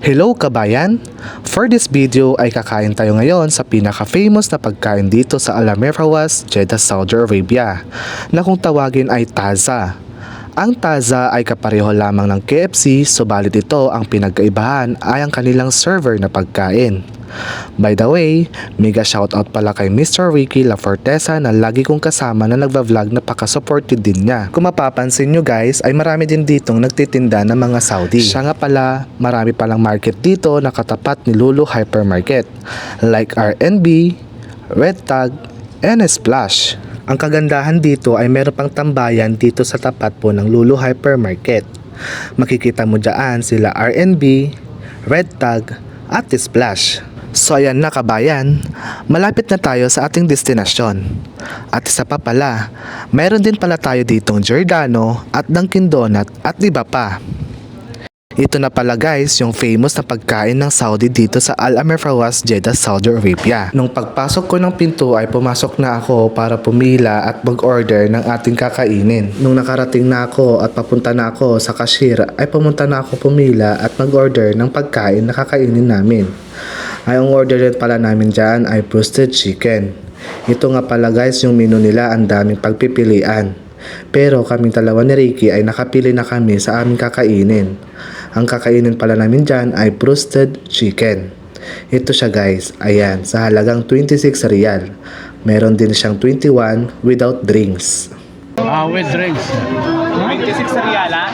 Hello kabayan! For this video ay kakain tayo ngayon sa pinaka-famous na pagkain dito sa Al-Amirhawas, Jeddah, Saudi Arabia na kung tawagin ay taza. Ang taza ay kapareho lamang ng KFC, subalit ito ang pinagkaibahan ay ang kanilang server na pagkain. By the way, mega shoutout pala kay Mr. Ricky La Fortesa na lagi kong kasama na nagva-vlog na paka-supported din niya. Kung mapapansin nyo guys, ay marami din ditong nagtitinda ng mga Saudi. Siya nga pala, marami palang market dito na katapat ni Lulu Hypermarket like R&B, Red Tag, and Splash. Ang kagandahan dito ay meron pang tambayan dito sa tapat po ng Lulu Hypermarket. Makikita mo dyan sila R&B, Red Tag, at Splash. So ayan na kabayan, malapit na tayo sa ating destinasyon. At isa pa pala, meron din pala tayo ditong Giordano at Dunkin Donut at iba pa. Ito na pala guys yung famous na pagkain ng Saudi dito sa Al-Amirhawas, Jeddah, Saudi Arabia. Nung pagpasok ko ng pinto ay pumasok na ako para pumila at mag-order ng ating kakainin. Nung nakarating na ako at papunta na ako sa cashier ay pumunta na ako pumila at mag-order ng pagkain na kakainin namin. Ay ang order din pala namin dyan ay roasted chicken. Ito nga pala guys yung menu nila, ang daming pagpipilian. Pero kaming dalawa ni Ricky ay nakapili na kami sa aming kakainin. Ang kakainin pala namin dyan ay roasted chicken. Ito siya guys, ayan, sa halagang 26 riyal. Meron din siyang 21 without drinks. With drinks. 26 riyal ha?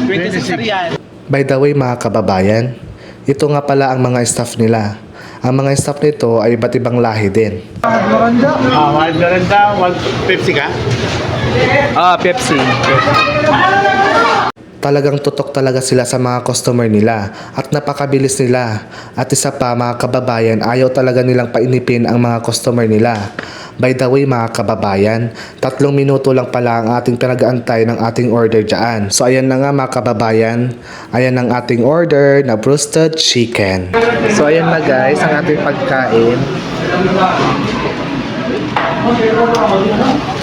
26 riyal. By the way mga kababayan, ito nga pala ang mga staff nila. Ang mga staff nito ay iba't ibang lahi din. Wild Miranda, 150 ka? Pepsi. Talagang tutok talaga sila sa mga customer nila at napakabilis nila. At isa pa mga kababayan, ayaw talaga nilang painipin ang mga customer nila. By the way mga kababayan, 3 minuto lang pala ang ating pinag-aantay ng ating order dyan. So ayan na nga mga kababayan, ayan ang ating order na roasted chicken. So ayan na guys ang ating pagkain.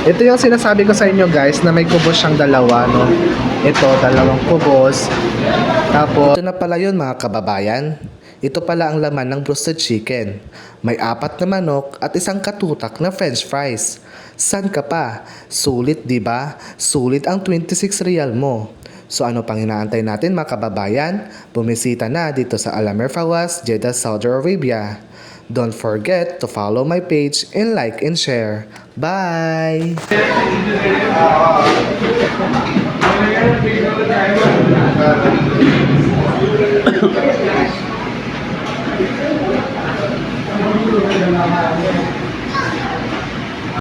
Ito yung sinasabi ko sa inyo guys na may kubos siyang dalawa, no? Ito, 2 kubos. Tapos, ito na pala yun mga kababayan. Ito pala ang laman ng roasted chicken. May 4 na manok at 1 katutak na french fries. San ka pa? Sulit, di ba? Sulit ang 26 riyal mo. So ano pang inaantay natin mga kababayan? Bumisita na dito sa Al-Amirhawas, Jeddah, Saudi Arabia. Don't forget to follow my page and like and share. Bye!